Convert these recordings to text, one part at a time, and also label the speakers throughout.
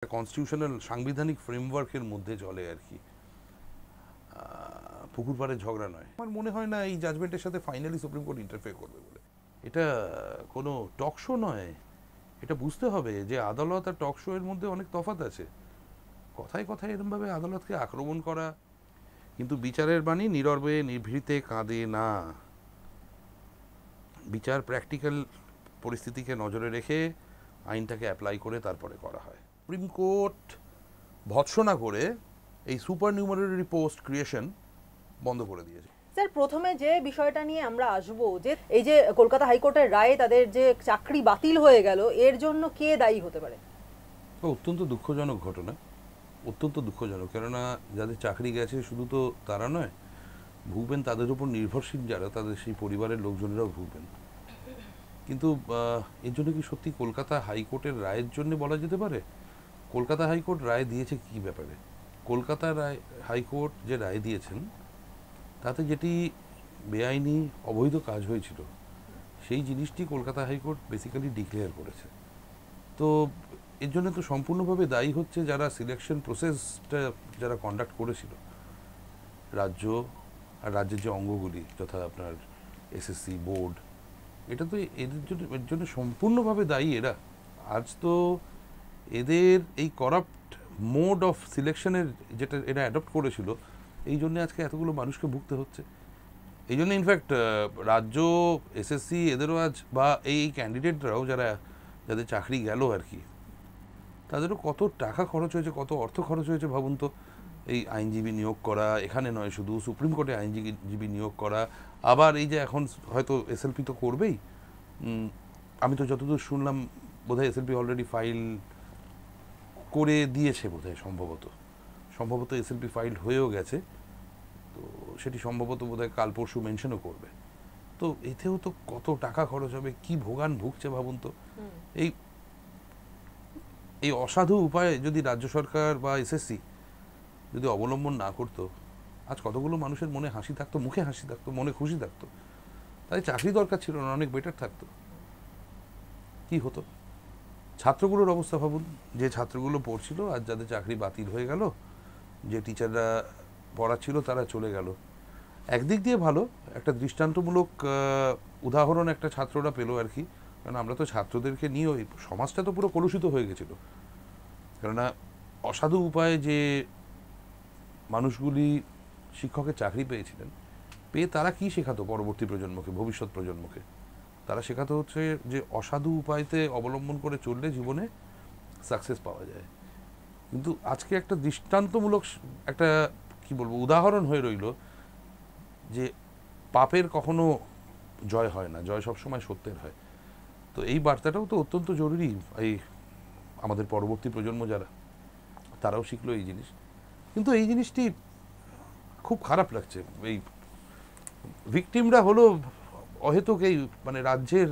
Speaker 1: Constitutional সাংবিধানিক ফ্রেমওয়ার্কের মধ্যে চলে আর কি, পুকুর পাড়ের ঝগড়া নয়। আমার মনে হয় না এই জাজমেন্টের সাথে ফাইনালি সুপ্রিম কোর্ট ইন্টারফেয়ার করবে বলে। এটা কোনো টক শো নয়। এটা বুঝতে হবে যে আদালত আর টক শো এর মধ্যে অনেক তফাৎ আছে। কথায় কথায় এরমভাবে আদালতকে আক্রমণ করা, কিন্তু বিচারের বাণী নীরবে নিভৃতে কাঁদে না। বিচার প্র্যাকটিক্যাল পরিস্থিতিকে নজরে রেখে আইনটাকে অ্যাপ্লাই করে তারপরে করা হয়। সুপ্রিম কোর্ট ভৎসনা করে এই সুপার নিউমারারি পোস্ট ক্রিয়েশন বন্ধ করে দিয়েছে।
Speaker 2: স্যার, প্রথমে যে বিষয়টা নিয়ে আমরা আসবো, যে এই যে কলকাতা হাইকোর্টের রায়ে তাদের যে চাকরি বাতিল হয়ে গেল, এর জন্য কে দায়ী হতে পারে?
Speaker 1: অত্যন্ত দুঃখজনক ঘটনা, অত্যন্ত দুঃখজনক। কেননা যাদের চাকরি গেছে শুধু তো তারা নয়, ভুগবেন তাদের উপর নির্ভরশীল যারা, তাদের সেই পরিবারের লোকজনেরাও ভুগবেন। কিন্তু এর জন্য কি সত্যি কলকাতা হাইকোর্টের রায়ের জন্য বলা যেতে পারে? কলকাতা হাইকোর্ট রায় দিয়েছে কি ব্যাপারে? কলকাতা হাইকোর্ট যে রায় দিয়েছেন তাতে যেটি বেআইনি অবৈধ কাজ হয়েছিল সেই জিনিসটি কলকাতা হাইকোর্ট বেসিক্যালি ডিক্লেয়ার করেছে। তো এর জন্য তো সম্পূর্ণভাবে দায়ী হচ্ছে যারা সিলেকশন প্রসেসটা যারা কন্ডাক্ট করেছিল, রাজ্য আর রাজ্যের যে অঙ্গগুলি, যথা আপনার এসএসসি বোর্ড, এটা তো এর জন্য সম্পূর্ণভাবে দায়ী এরা। আজ তো এদের এই করাপ্ট মোড অফ সিলেকশনের যেটা এরা অ্যাডপ্ট করেছিল, এই জন্য আজকে এতগুলো মানুষকে ভুগতে হচ্ছে। এই জন্য ইনফ্যাক্ট রাজ্য, এসএসসি এদেরও আজ, বা এই ক্যান্ডিডেটরাও যাদের চাকরি গেল আর কি, তাদেরও কত টাকা খরচ হয়েছে, কত অর্থ খরচ হয়েছে ভাবুন তো। এই আইনজীবী নিয়োগ করা, এখানে নয় শুধু সুপ্রিম কোর্টে আইনজীবী নিয়োগ করা, আবার এই যে এখন হয়তো এসএলপি তো করবেই। আমি তো যতদূর শুনলাম বোধহয় এসএলপি অলরেডি ফাইল করে দিয়েছে বোধহয়, সম্ভবত এসএলপি ফাইল হয়েও গেছে। তো সেটি সম্ভবত বোধহয় কাল পরশু মেনশনও করবে। তো এতেও তো কত টাকা খরচ হবে, কি ভোগান ভুগছে ভাবুন তো। এই অসাধু উপায়ে যদি রাজ্য সরকার বা এসএসসি যদি অবলম্বন না করতো, আজ কতগুলো মানুষের মনে হাসি থাকতো, মুখে হাসি থাকতো, মনে খুশি থাকতো। তাই চাকরি দরকার ছিল না, অনেক বেটার থাকতো। কি হতো? ছাত্রগুলোর অবস্থা ভাবুন, যে ছাত্রগুলো পড়ছিল, আজ যাদের চাকরি বাতিল হয়ে গেল, যে টিচাররা পড়াচ্ছিল তারা চলে গেল। একদিক দিয়ে ভালো, একটা দৃষ্টান্তমূলক উদাহরণ একটা ছাত্ররা পেলো আর কি। কারণ আমরা তো ছাত্রদেরকে নিয়ে, ওই সমাজটা তো পুরো কলুষিত হয়ে গেছিল। কেননা অসাধু উপায়ে যে মানুষগুলি শিক্ষকের চাকরি পেয়েছিলেন, পেয়ে তারা কি শেখাতো পরবর্তী প্রজন্মকে, ভবিষ্যৎ প্রজন্মকে? তারা শেখাতো হচ্ছে যে অসাধু উপায়তে অবলম্বন করে চললে জীবনে সাকসেস পাওয়া যায়। কিন্তু আজকে একটা দৃষ্টান্তমূলক একটা কি বলবো উদাহরণ হয়ে রইল যে পাপের কখনো জয় হয় না, জয় সবসময় সত্যের হয়। তো এই বার্তাটাও তো অত্যন্ত জরুরি। এই আমাদের পরবর্তী প্রজন্ম যারা, তারাও শিখলো এই জিনিস। কিন্তু এই জিনিসটি খুব খারাপ লাগছে। এই ভিকটিমরা হলো অহেতুক এই মানে রাজ্যের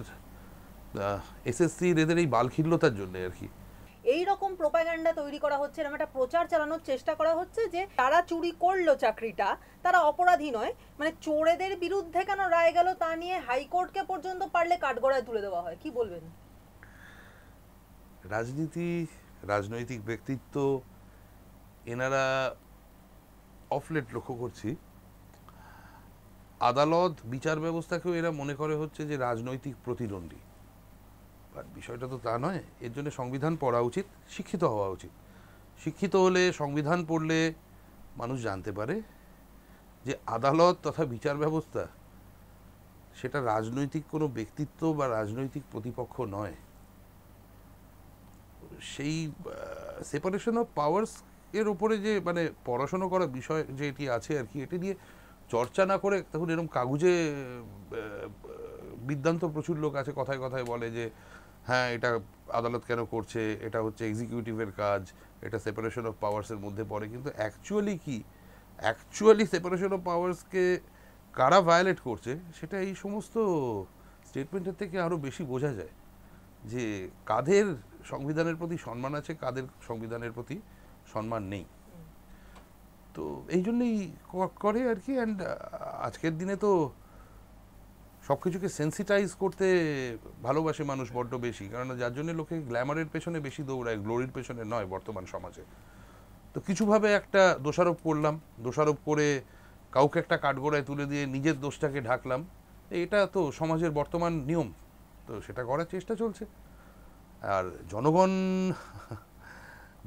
Speaker 1: এসএসসির এদের এই বালখিল্যতার জন্য আর কি।
Speaker 2: এই রকম প্রোপাগান্ডা তৈরি করা হচ্ছে, এরকম একটা প্রচার চালানোর চেষ্টা করা হচ্ছে যে তারা চুরি করলো চাকরিটা, তারা অপরাধী নয়। মানে চোরেদের বিরুদ্ধে কেন রায় গেল তা নিয়ে হাইকোর্টকে পর্যন্ত পারলে কাঠগড়ায় তুলে দেওয়া হয়। কি বলবেন?
Speaker 1: রাজনীতি, রাজনৈতিক ব্যক্তিত্ব, এনারা অফলেট লক্ষ্য করছি আদালত বিচার ব্যবস্থাকেও এরা মনে করে হচ্ছে যে রাজনৈতিক প্রতিদ্বন্দ্বী। বাট বিষয়টা তো তা নয়। এর জন্য সংবিধান পড়া উচিত, শিক্ষিত হওয়া উচিত। শিক্ষিত হলে, সংবিধান পড়লে মানুষ জানতে পারে যে আদালত তথা বিচার ব্যবস্থা সেটা রাজনৈতিক কোনো ব্যক্তিত্ব বা রাজনৈতিক প্রতিপক্ষ নয়। সেই সেপারেশন অফ পাওয়ার্স এর উপরে যে মানে পড়াশোনা করা বিষয় যে এটি আছে আর কি, এটি নিয়ে চর্চা না করে, তখন এরকম কাগজে বিদ্বান্ত প্রচুর লোক আছে, কথায় কথায় বলে যে হ্যাঁ এটা আদালত কেন করছে, এটা হচ্ছে এক্সিকিউটিভের কাজ, এটা সেপারেশন অফ পাওয়ার্সের মধ্যে পড়ে। কিন্তু অ্যাকচুয়ালি সেপারেশন অফ পাওয়ার্সকে কারা ভায়োলেট করছে সেটা এই সমস্ত স্টেটমেন্টের থেকে আরও বেশি বোঝা যায় যে কাদের সংবিধানের প্রতি সম্মান আছে, কাদের সংবিধানের প্রতি সম্মান নেই। তো এই জন্যই করে আর কি। অ্যান্ড আজকের দিনে তো সব কিছুকে সেন্সিটাইজ করতে ভালোবাসে মানুষ বড্ড বেশি, কারণ যার জন্য লোকে গ্ল্যামারের পেছনে বেশি দৌড়ায়, গ্লোরির পেছনে নয় বর্তমান সমাজে। তো কিছুভাবে একটা দোষারোপ করলাম, দোষারোপ করে কাউকে একটা কাঠগড়ায় তুলে দিয়ে নিজের দোষটাকে ঢাকলাম, এটা তো সমাজের বর্তমান নিয়ম, তো সেটা করার চেষ্টা চলছে। আর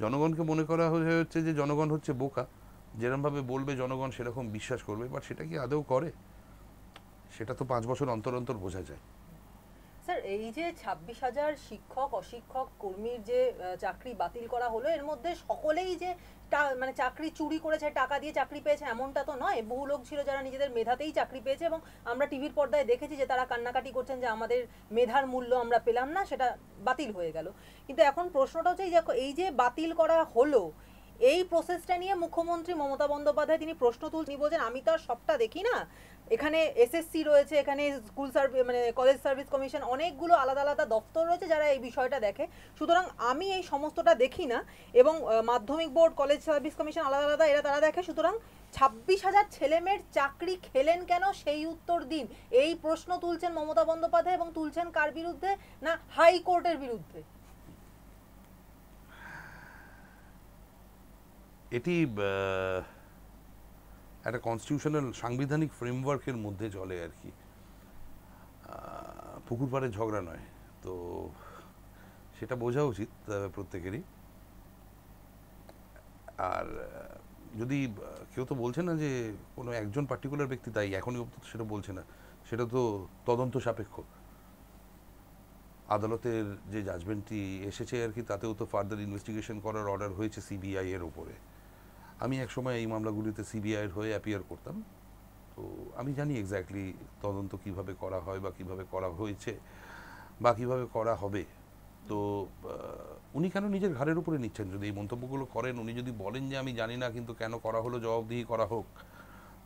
Speaker 1: জনগণকে মনে করা হচ্ছে যে জনগণ হচ্ছে বোকা, যেরকমভাবে বলবে জনগণ সেরকম বিশ্বাস করবে, বাট সেটা কি আদৌ করে? সেটা তো 5 বছর অন্তর অন্তর বোঝা যায়।
Speaker 2: স্যার, এই যে 26,000 শিক্ষক অশিক্ষক কর্মীর যে চাকরি বাতিল করা হলো, এর মধ্যে সকলেই যে মানে চাকরি চুরি করেছে, টাকা দিয়ে চাকরি পেয়েছে এমনটা তো নয়। বহু লোক ছিল যারা নিজেদের মেধাতেই চাকরি পেয়েছে, এবং আমরা টিভির পর্দায় দেখেছি যে তারা কান্নাকাটি করছেন যে আমাদের মেধার মূল্য আমরা পেলাম না, সেটা বাতিল হয়ে গেল। কিন্তু এখন প্রশ্নটা হচ্ছে এই যে বাতিল করা হলো, এই প্রসেসটা নিয়ে মুখ্যমন্ত্রী মমতা বন্দ্যোপাধ্যায় তিনি প্রশ্ন তুলছেন, বলছেন আমি তো আর সবটা দেখি না, এখানে এসএসসি রয়েছে, এখানে স্কুল সার্ভিস মানে কলেজ সার্ভিস কমিশন, অনেকগুলো আলাদা আলাদা দপ্তর রয়েছে যারা এই বিষয়টা দেখে, সুতরাং আমি এই সমস্তটা দেখি না, এবং মাধ্যমিক বোর্ড, কলেজ সার্ভিস কমিশন আলাদা আলাদা তারা দেখে, সুতরাং 26,000 ছেলেমেয়ের চাকরি খেলেন কেন সেই উত্তর দিন। এই প্রশ্ন তুলছেন মমতা বন্দ্যোপাধ্যায়, এবং তুলছেন কার বিরুদ্ধে? না হাইকোর্টের বিরুদ্ধে।
Speaker 1: এটি একটা কনস্টিটিউশনাল সাংবিধানিক ফ্রেমওয়ার্কের মধ্যে চলে আর কি, পুকুর পাড়ে ঝগড়া নয়। তো সেটা বোঝা উচিত প্রত্যেকেরই। আর যদি কেউ তো বলছে না যে কোনো একজন পার্টিকুলার ব্যক্তি তাই, এখনই অবধি সেটা বলছে না, সেটা তো তদন্ত সাপেক্ষ। আদালতের যে জাজমেন্টটি এসেছে আর কি, তাতেও তো ফার্দার ইনভেস্টিগেশন করার অর্ডার হয়েছে সিবিআই এর ওপরে। আমি একসময় এই মামলাগুলিতে সিবিআই এর হয়ে অ্যাপিয়ার করতাম, তো আমি জানি এক্স্যাক্টলি তদন্ত কিভাবে করা হয় বা কিভাবে করা হয়েছে বা কিভাবে করা হবে। তো উনি কেন নিজের ঘাড়ের উপরে নিচ্ছেন? যদি এই মন্তব্যগুলো করেন, উনি যদি বলেন যে আমি জানি না কিন্তু কেন করা হলো জবাবদিহি করা হোক,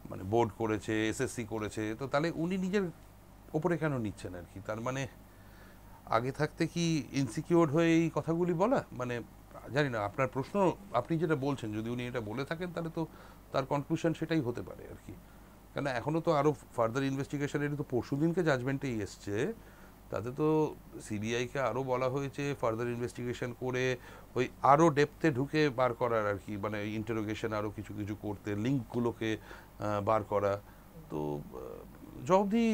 Speaker 1: মানে বোর্ড করেছে, এসএসসি করেছে, তো তাহলে উনি নিজের ওপরে কেন নিচ্ছেন আর কি? তার মানে আগে থাকতে কি ইনসিকিউর হয়ে এই কথাগুলি বলা? মানে জানি না, আপনার প্রশ্ন, আপনি যেটা বলছেন, যদি উনি এটা বলে থাকেন তাহলে তো তার কনক্লুশন সেটাই হতে পারে আর কি। কেন এখনও তো আরও ফার্দার ইনভেস্টিগেশনের তো পরশু দিনকে জাজমেন্টেই এসছে, তাতে তো সিবিআইকে আরও বলা হয়েছে ফার্দার ইনভেস্টিগেশন করে ওই আরও ডেপথে ঢুকে বার করার আর কি, মানে ইন্টারোগেশন আরও কিছু কিছু করতে, লিঙ্কগুলোকে বার করা। তো জবাবদিহি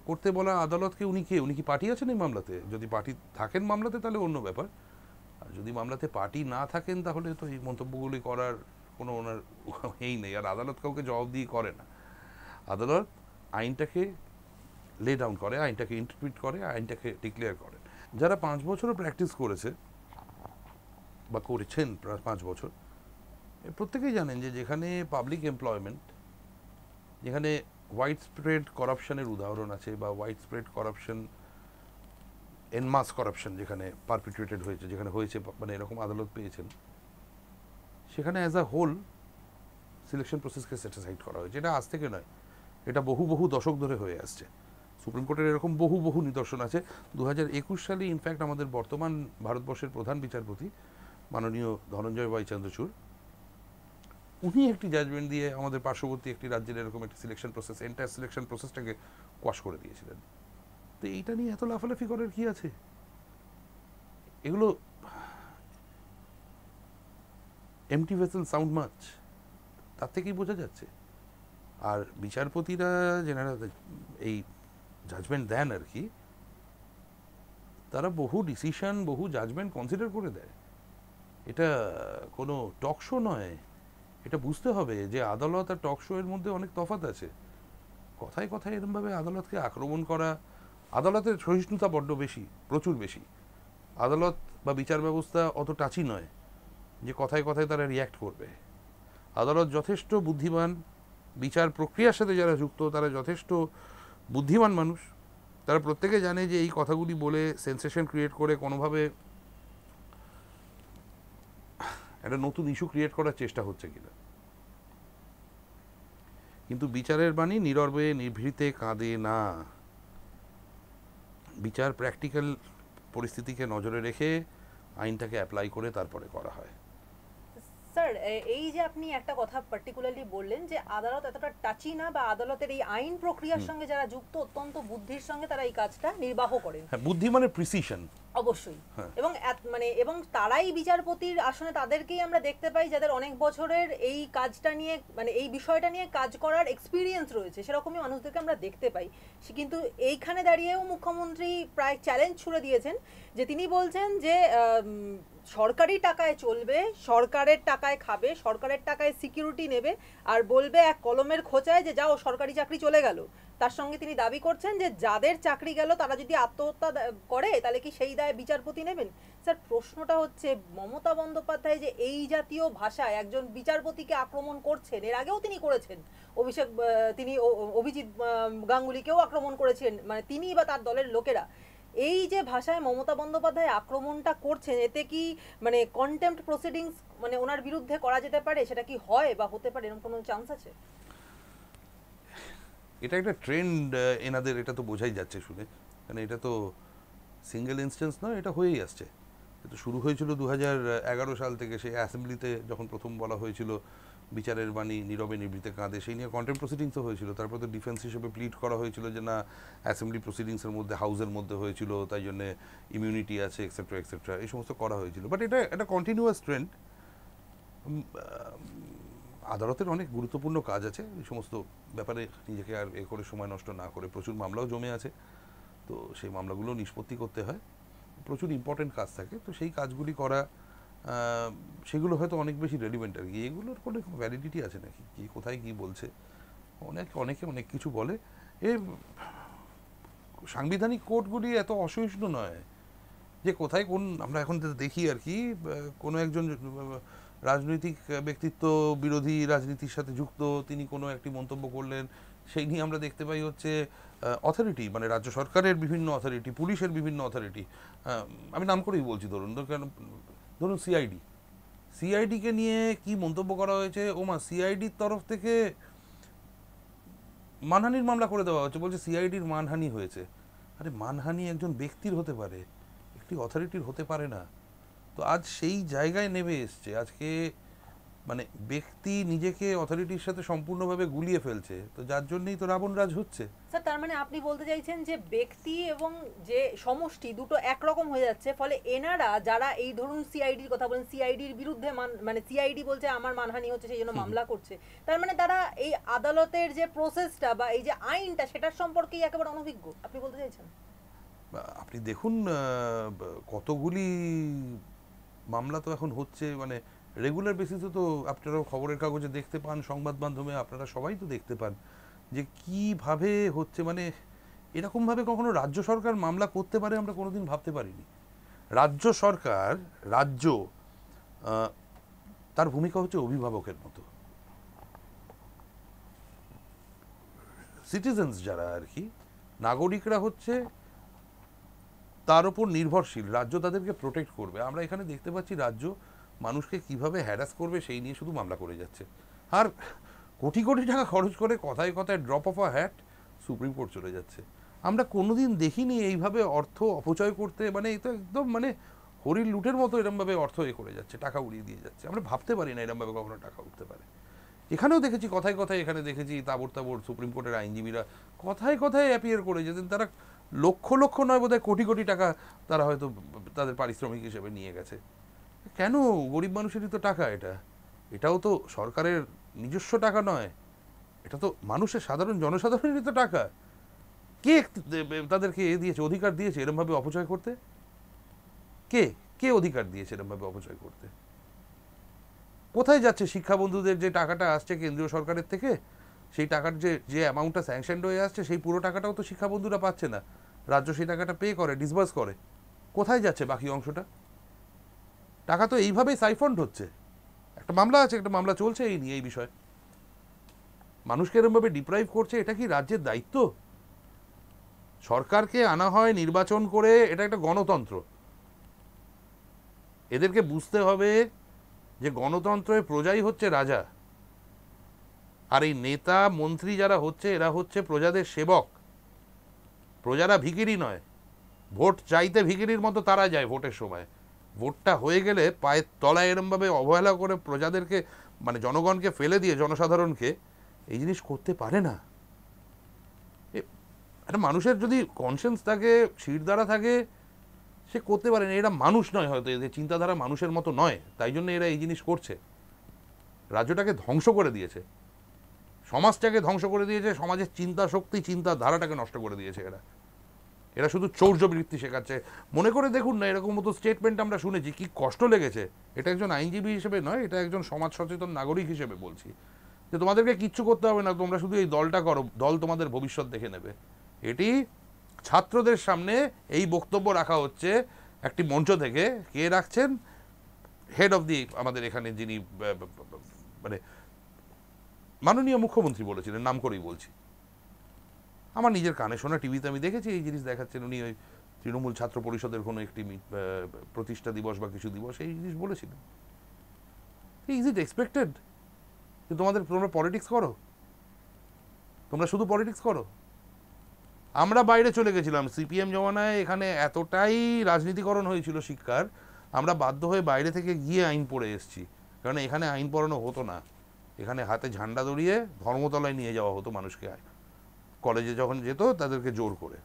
Speaker 1: করতে বলা আদালতকে, উনি কে? উনি কি পার্টি আছেন এই মামলাতে? যদি পার্টি থাকেন মামলাতে তাহলে অন্য ব্যাপার, আর যদি মামলাতে পার্টি না থাকেন তাহলে তো এই মন্তব্যগুলি করার কোনো ওনার এই নেই। আর আদালত কাউকে জবাবদিহি করে না, আদালত আইনটাকে লে ডাউন করে, আইনটাকে ইন্টারপ্রিট করে, আইনটাকে ডিক্লেয়ার করে। যারা 5 বছরও প্র্যাকটিস করেছে বা করেছেন 5 বছর, প্রত্যেকেই জানেন যে যেখানে পাবলিক এমপ্লয়মেন্ট, যেখানে হোয়াইট স্প্রেড করাপশনের উদাহরণ আছে, বা হোয়াইট স্প্রেড করাপশন, এনমাস করাপশন যেখানে পারপিটুয়েটেড হয়েছে, যেখানে হয়েছে, মানে এরকম আদালত পেয়েছেন, সেখানে অ্যাজ আ হোল সিলেকশন প্রসেসকে স্যাটিসফাইড করা হয়েছে। এটা আজ থেকে নয়, এটা বহু বহু দশক ধরে হয়ে আসছে। সুপ্রিম কোর্টের এরকম বহু বহু নিদর্শন আছে। 2021 সালে ইনফ্যাক্ট আমাদের বর্তমান ভারতবর্ষের প্রধান বিচারপতি মাননীয় ধনঞ্জয় ভাই চন্দ্রচূড়, উনি একটি জাজমেন্ট দিয়ে আমাদের পার্শ্ববর্তী একটি রাজ্যের এরকম একটি সিলেকশন প্রসেস, এন্টায়ার সিলেকশন প্রসেসটাকে কোয়াশ করে দিয়েছিলেন। তো এইটা নিয়ে এত লাফালাফি করার কি আছে? এগুলো এমটি ভেসেল সাউন্ড মাছ, তার থেকেই বোঝা যাচ্ছে। আর বিচারপতিরা যেনারা এই জাজমেন্ট দেন আর কি, তারা বহু ডিসিশন, বহু জাজমেন্ট কনসিডার করে দেয়। এটা কোনো টক শো নয়। এটা বুঝতে হবে যে আদালত আর টক শো এর মধ্যে অনেক তফাৎ আছে। কথায় কথায় এরমভাবে আদালতকে আক্রমণ করা, আদালতের সহিষ্ণুতা বড্ড বেশি, প্রচুর বেশি। আদালত বা বিচার ব্যবস্থা অত টাচি নয় যে কথায় কথায় তারা রিয়্যাক্ট করবে। আদালত যথেষ্ট বুদ্ধিমান, বিচার প্রক্রিয়ার সাথে যারা যুক্ত তারা যথেষ্ট বুদ্ধিমান মানুষ, তারা প্রত্যেকে জানে যে এই কথাগুলি বলে সেন্সেশন ক্রিয়েট করে কোনোভাবে একটা নতুন ইস্যু ক্রিয়েট করার চেষ্টা হচ্ছে কিনা। কিন্তু বিচারের বাণী নীরবে নিভৃতে কাঁদে না। বিচার প্র্যাকটিক্যাল পরিস্থিতিকে নজরে রেখে আইনটাকে অ্যাপ্লাই করে তারপরে করা হয়।
Speaker 2: স্যার এই যে আপনি একটা কথা পার্টিকুলারলি বললেন যে আদালত এতটা টাচি না, বা আদালতের এই আইন প্রক্রিয়ার সঙ্গে যারা যুক্ত অত্যন্ত বুদ্ধির সঙ্গে তারা এই কাজটা নির্বাহ করেন।
Speaker 1: হ্যাঁ, বুদ্ধি মানে প্রিসিশন।
Speaker 2: অবশ্যই।
Speaker 1: হ্যাঁ।
Speaker 2: এবং তারাই বিচারপতির আসনে তাদেরকেই আমরা দেখতে পাই যাদের অনেক বছরের এই কাজটা নিয়ে, মানে এই বিষয়টা নিয়ে কাজ করার এক্সপিরিয়েন্স রয়েছে, সেরকমই মানুষদেরকে আমরা দেখতে পাই। কিন্তু এইখানে দাঁড়িয়েও মুখ্যমন্ত্রী প্রায় চ্যালেঞ্জ ছুড়ে দিয়েছেন, যে তিনি বলছেন যে সরকারি টাকায় চলবে, সরকারের টাকায় খাবে, সরকারের টাকায় সিকিউরিটি নেবে, আর বলবে এক কলমের খোঁচায় যে যাও সরকারি চাকরি চলে গেল। তার সঙ্গে তিনি দাবি করছেন যে যাদের চাকরি গেল তারা যদি আত্মহত্যা করে তাহলে কি সেই দায় বিচারপতি নেবেন? স্যার, প্রশ্নটা হচ্ছে মমতা বন্দ্যোপাধ্যায় যে এই জাতীয় ভাষায় একজন বিচারপতিকে আক্রমণ করছেন, এর আগেও তিনি করেছেন, তিনি অভিজিৎ গাঙ্গুলিকেও আক্রমণ করেছেন, মানে তিনি বা তার দলের লোকেরা এই যে ভাষায় মমতা বন্দ্যোপাধ্যায় আক্রমণটা করছেন, এতে কি মানে কন্টেম্পট প্রসিডিংস মানে ওনার বিরুদ্ধে করা যেতে পারে? সেটা কি হয় বা হতে পারে, এরকম কোনো চান্স আছে?
Speaker 1: এটা একটা ট্রেন্ড এনাদের, এটা তো বোঝাই যাচ্ছে শুনে, কারণ এটা তো সিঙ্গেল ইনস্টেন্স নয়, এটা হয়েই আসছে। এটা শুরু হয়েছিল 2011 সাল থেকে, সেই অ্যাসেম্বলিতে যখন প্রথম বলা হয়েছিল বিচারের বাণী নীরবে নিভৃতে কাঁদে, সেই নিয়ে কন্টেম্পট প্রসিডিংসও হয়েছিল। তারপর তো ডিফেন্স হিসেবে প্লিড করা হয়েছিল যে না, অ্যাসেম্বলি প্রসিডিংসের মধ্যে হাউসের মধ্যে হয়েছিল, তাই জন্যে ইমিউনিটি আছে, এক্সেট্রা এক্সেট্রা, এই সমস্ত করা হয়েছিল। বাট এটা একটা কন্টিনিউয়াস ট্রেন্ড। আদালতের অনেক গুরুত্বপূর্ণ কাজ আছে, এই সমস্ত ব্যাপারে নিজেকে আর এ করে সময় নষ্ট না করে, প্রচুর মামলাও জমে আছে, তো সেই মামলাগুলো নিষ্পত্তি করতে হয়, প্রচুর ইম্পর্টেন্ট কাজ থাকে, তো সেই কাজগুলি করা, সেগুলো হয়তো অনেক বেশি রেলিভেন্ট আর কি। এগুলোর কোনো ভ্যালিডিটি আছে নাকি, কি কোথায় কি বলছে, অনেকে অনেক কিছু বলে। এ সাংবিধানিক কোর্টগুলি এত অসহিষ্ণু নয় যে কোথায় কোন, আমরা এখন দেখি আর কি, কোনো একজন রাজনৈতিক ব্যক্তিত্ব বিরোধী রাজনীতির সাথে যুক্ত, তিনি কোনো একটি মন্তব্য করলেন, সেই নিয়ে আমরা দেখতে পাই হচ্ছে অথরিটি, মানে রাজ্য সরকারের বিভিন্ন অথরিটি, পুলিশের বিভিন্ন অথরিটি, আমি নাম করেই বলছি, ধরুন সিআইডিকে নিয়ে কি মন্তব্য করা হয়েছে, ওমা সিআইডির তরফ থেকে মানহানির মামলা করে দেওয়া হচ্ছে, বলছে সিআইডির মানহানি হয়েছে। আরে মানহানি একজন ব্যক্তির হতে পারে, একটি অথরিটির হতে পারে না। তো আজ সেই জায়গায় নেমে এসছে, আজকে মানে ব্যক্তি নিজেকে অথরিটির সাথে সম্পূর্ণভাবে গুলিয়ে ফেলছে, তো যার জন্যই তো রাবণ রাজ হচ্ছে।
Speaker 2: স্যার, তার মানে আপনি বলতে চাইছেন যে ব্যক্তি এবং যে সমষ্টি দুটো একরকম হয়ে যাচ্ছে, ফলে এনারা যারা এই ধরুন সিআইডির কথা বলেন, সিআইডির বিরুদ্ধে মানে সিআইডি বলছে আমার মানহানি হচ্ছে সেই জন্য মামলা করছে, তার মানে তারা এই আদালতের যে প্রসেসটা বা এই যে আইনটা সেটার সম্পর্কেই একেবারে অনভিজ্ঞ, আপনি বলতে চাইছেন?
Speaker 1: আপনি দেখুন কতগুলি মামলা তো এখন হচ্ছে, মানে রেগুলার বেসিসে, তো আপনারাও খবরের কাগজে দেখতে পান, সংবাদ মাধ্যমে আপনারা সবাই তো দেখতে পান যে কিভাবে হচ্ছে। মানে এরকমভাবে কখনো রাজ্য সরকার মামলা করতে পারে আমরা কোনোদিন ভাবতে পারিনি। রাজ্য সরকার, তার ভূমিকা হচ্ছে অভিভাবকের মতো। সিটিজেন্স যারা আর কি, নাগরিকরা হচ্ছে তার উপর নির্ভরশীল, রাজ্য তাদেরকে প্রোটেক্ট করবে। আমরা এখানে দেখতে পাচ্ছি রাজ্য মানুষকে কিভাবে হ্যারাস করবে সেই নিয়ে শুধু মামলা করে যাচ্ছে, আর কোটি কোটি টাকা খরচ করে কথায় কথায় drop of a hat Supreme Court চলে যাচ্ছে। আমরা কোনোদিন দেখিনি এইভাবে অর্থ অপচয় করতে, মানে এটা একদম মানে হরির লুটের মতো এরমভাবে অর্থ করে যাচ্ছে, টাকা উড়িয়ে দিয়ে যাচ্ছে। আমরা ভাবতে পারি না এরমভাবে কখনো টাকা উঠতে পারে। এখানেও দেখেছি কথায় কথায়, এখানে দেখেছি তাবড় সুপ্রিম কোর্টের আইনজীবীরা কথায় কথায় অ্যাপিয়ার করে যেতেন, তারা লক্ষ লক্ষ নয় বোধহয় কোটি কোটি টাকা তারা হয়তো তাদের পারিশ্রমিক হিসেবে নিয়ে গেছে। কেন? গরিব মানুষেরই তো টাকা, এটাও তো সরকারের নিজস্ব টাকা নয়, এটা তো মানুষের সাধারণ জনসাধারণেরই তো টাকা। কে তাদেরকে দিয়েছে, অধিকার দিয়েছে এরমভাবে অপচয় করতে? কে অধিকার দিয়েছে এরমভাবে অপচয় করতে? কোথায় যাচ্ছে শিক্ষা বন্ধুদের যে টাকাটা আসছে কেন্দ্রীয় সরকারের থেকে, সেই টাকার যে অ্যামাউন্টটা স্যাংশনড হয়ে আসছে, সেই পুরো টাকাটাও তো শিক্ষা বন্ধুরা পাচ্ছে না, রাজ্য সেই টাকাটা পে করে, ডিসবার্স করে। কোথায় যাচ্ছে বাকি অংশটা? টাকা তো এইভাবেই সাইফন্ড হচ্ছে। একটা মামলা আছে, একটা মামলা চলছে এই নিয়ে, এই বিষয়ে মানুষকে এরকমভাবে ডিপ্রাইভ করছে। এটা কি রাজ্যের দায়িত্ব? সরকারকে আনা হয় নির্বাচন করে, এটা একটা গণতন্ত্র। এদেরকে বুঝতে হবে যে গণতন্ত্রে প্রজাই হচ্ছে রাজা, আর এই নেতা মন্ত্রী যারা হচ্ছে এরা হচ্ছে প্রজাদের সেবক। প্রজারা ভিখিরি নয়, ভোট চাইতে ভিখিরির মতো তারা যায় ভোটের সময়, ভোটটা হয়ে গেলে পায়ের তলায় এরমভাবে অবহেলা করে প্রজাদেরকে মানে জনগণকে ফেলে দিয়ে জনসাধারণকে এই জিনিস করতে পারে না। একটা মানুষের যদি কনসিয়েন্স থাকে, শিরদাঁড়া থাকে, সে করতে পারে না। এরা মানুষ নয়, হয়তো এদের চিন্তাধারা মানুষের মতো নয়, তাই জন্য এরা এই জিনিস করছে। রাজ্যটাকে ধ্বংস করে দিয়েছে, সমাজটাকে ধ্বংস করে দিয়েছে, সমাজের চিন্তা শক্তি, চিন্তাধারাটাকে নষ্ট করে দিয়েছে এরা। এরা শুধু চৌর্যবৃত্তি শেখাচ্ছে। মনে করে দেখুন না, এরকম মতো স্টেটমেন্ট আমরা শুনেছি, কি কষ্ট লেগেছে। এটা একজন আইনজীবী হিসেবে নয়, এটা একজন সমাজ সচেতন নাগরিক হিসেবে বলছি, যে তোমাদেরকে কিচ্ছু করতে হবে না, তোমরা শুধু এই দলটা করো, দল তোমাদের ভবিষ্যৎ দেখে নেবে। এটি ছাত্রদের সামনে এই বক্তব্য রাখা হচ্ছে একটি মঞ্চ থেকে। কে রাখছেন? হেড অফ দি আমাদের এখানে যিনি মানে মাননীয় মুখ্যমন্ত্রী বলেছিলেন, নাম করেই বলছি, আমার নিজের কানে শোনা, টিভিতে আমি দেখেছি এই জিনিস দেখাচ্ছেন। উনি ওই তৃণমূল ছাত্র পরিষদের কোনো একটি প্রতিষ্ঠা দিবস বা কিছু দিবস এই জিনিস বলেছিলেন। ইজ ইট এক্সপেক্টেড যে তোমরা পলিটিক্স করো? তোমরা শুধু পলিটিক্স করো? আমরা বাইরে চলে গেছিলাম সিপিএম জমানায়, এখানে এতটাই রাজনীতিকরণ হয়েছিল শিক্ষার, আমরা বাধ্য হয়ে বাইরে থেকে গিয়ে আইন পড়ে এসেছি। কারণ এখানে আইন পড়ানো হতো না, এখানে হাতে ঝান্ডা দড়িয়ে ধর্মতলায় নিয়ে যাওয়া হতো মানুষকে। কলেজে যখন যেত তাদেরকে জোর করে।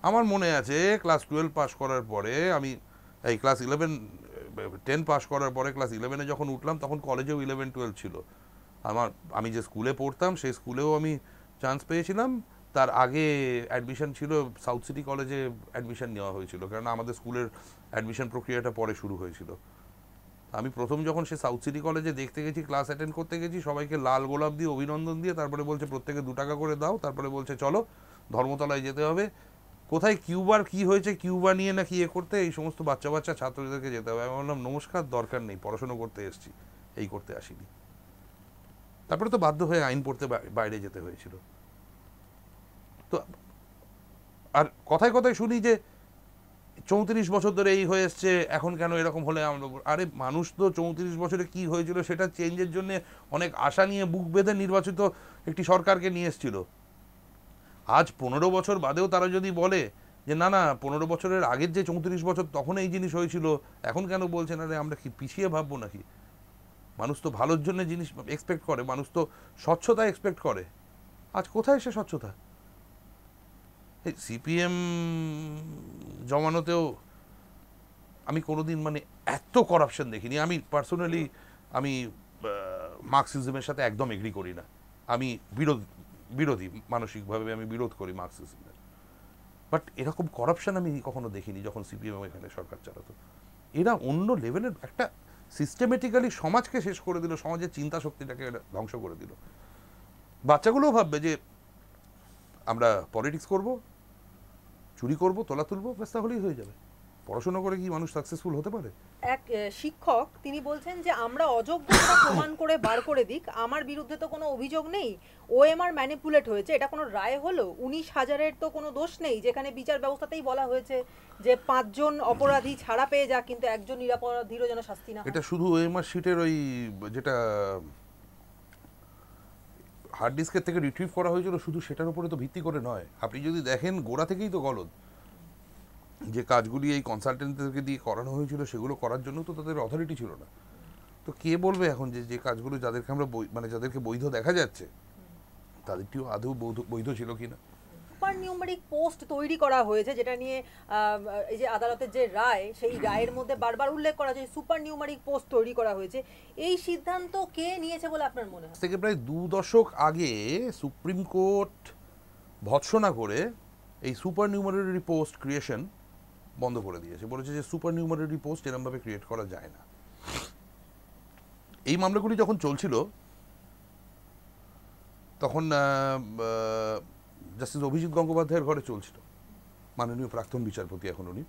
Speaker 1: আমার মনে আছে ক্লাস 12 পাস করার পরে আমি এই ক্লাস 10 পাস করার পরে ক্লাস 11-এ যখন উঠলাম, তখন কলেজেও 11-12 ছিল। আমি যে স্কুলে পড়তাম সেই স্কুলেও আমি চান্স পেয়েছিলাম। তার আগে অ্যাডমিশন ছিল, সাউথ সিটি কলেজে অ্যাডমিশন নেওয়া হয়েছিল, কারণ আমাদের স্কুলের অ্যাডমিশন প্রক্রিয়াটা পরে শুরু হয়েছিল। আমি প্রথম যখন সে সাউথ সিটি কলেজে দেখতে গেছি, ক্লাস অ্যাটেন্ড করতে গেছি, সবাইকে লাল গোলাপ দিয়ে অভিনন্দন দিয়ে তারপরে বলছে প্রত্যেকে 2 টাকা করে দাও, তারপরে বলছে চলো ধর্মতলায় যেতে হবে। কোথায় কিউবার কি হয়েছে, কিউবা নিয়ে না কি করতে, এই সমস্ত বাচ্চা বাচ্চা ছাত্রদেরকে যেতে হবে। আমি বললাম নমস্কার, দরকার নেই, পড়াশোনা করতে এসেছি, এই করতে আসিনি। তারপরে তো বাধ্য হয়ে আইন পড়তে বাইরে যেতে হয়েছিল। তো আর কথায় কথায় শুনি যে 34 বছর ধরে এই হয়ে এসছে, এখন কেন এরকম হলে আমরা, আরে মানুষ তো 34 বছরে কি হয়েছিল সেটা চেঞ্জের জন্য অনেক আশা নিয়ে বুক বেঁধে নির্বাচিত একটি সরকারকে নিয়ে এসেছিল। আজ 15 বছর বাদেও তারা যদি বলে যে না না 15 বছরের আগের যে 34 বছর তখন এই জিনিস হয়েছিল, এখন কেন বলছেন, আরে আমরা কি পিছিয়ে ভাববো নাকি? মানুষ তো ভালোর জন্য জিনিস এক্সপেক্ট করে, মানুষ তো স্বচ্ছতা এক্সপেক্ট করে। আজ কোথায় সে স্বচ্ছতা? এই সিপিএম জমানোতেও আমি কোনোদিন মানে এত করাপশন দেখিনি। আমি পার্সোনালি আমি মার্কসিজমের সাথে একদম এগ্রি করি না, আমি বিরোধী মানসিকভাবে আমি বিরোধ করি মার্কসিজমের, বাট এরকম করাপশন আমি কখনো দেখিনি যখন সিপিএম এখানে সরকার চালাতো। এরা অন্য লেভেলের একটা সিস্টেমেটিক্যালি সমাজকে শেষ করে দিল, সমাজের চিন্তা শক্তিটাকে ধ্বংস করে দিল। বাচ্চাগুলোও ভাববে যে আমরা পলিটিক্স করব, চুরি করব, তোলা তুলবো, ব্যাস তাহলেই হয়ে যাবে। পড়াশোনা করে কি মানুষ সাকসেসফুল হতে পারে?
Speaker 2: এক শিক্ষক তিনি বলছেন যে আমরা অযোগ্য প্রমাণ করে বার করে দিক, আমার বিরুদ্ধে তো কোনো অভিযোগ নেই, ওএমআর ম্যানিপুলেট হয়েছে, এটা কোনো রায় হলো? 19,000-এর তো কোনো দোষ নেই, যেখানে বিচার ব্যবস্থাতেই বলা হয়েছে যে 5 জন অপরাধী ছাড়া পেয়ে যাক, কিন্তু একজন নিরপরাধীরও যেন শাস্তি না হয়।
Speaker 1: এটা শুধু ওএমআর শিটের ওই যেটা হার্ড ডিস্কের থেকে রিট্রিভ করা হয়েছিল শুধু সেটার উপরে তো ভিত্তি করে নয়। আপনি যদি দেখেন গোড়া থেকেই তো গলদ। যে কাজগুলি এই কনসালটেন্টদেরকে দিয়ে করানো হয়েছিল সেগুলো করার জন্য তো তাদের অথরিটি ছিল না। তো কে বলবে এখন যে যে কাজগুলো যাদেরকে আমরা মানে যাদেরকে বৈধ দেখা যাচ্ছে তাদেরটিও আদৌ বৈধ ছিল কিনা?
Speaker 2: সুপার নিউমেরিক পোস্ট তৈরি করা হয়েছে, যেটা নিয়ে এই যে আদালতের যে রায়, সেই রায়ের মধ্যে বারবার উল্লেখ করা হয়েছে সুপার নিউমেরিক পোস্ট তৈরি করা হয়েছে। এই সিদ্ধান্ত কে নিয়েছে বলে আপনার মনে হয়?
Speaker 1: থেকে প্রায় 2 দশক আগে সুপ্রিম কোর্ট ভৎসনা করে এই সুপার নিউমারি পোস্ট ক্রিয়েশন বন্ধ করে দিয়েছে, বলেছে যে সুপার নিউমারি পোস্ট এরমভাবে ক্রিয়েট করা যায় না। এই মামলাগুলি যখন চলছিল তখন জাস্টিস অভিজিৎ গঙ্গোপাধ্যায়ের ঘরে চলছিল, মাননীয় প্রাক্তন বিচারপতি এখন উনি।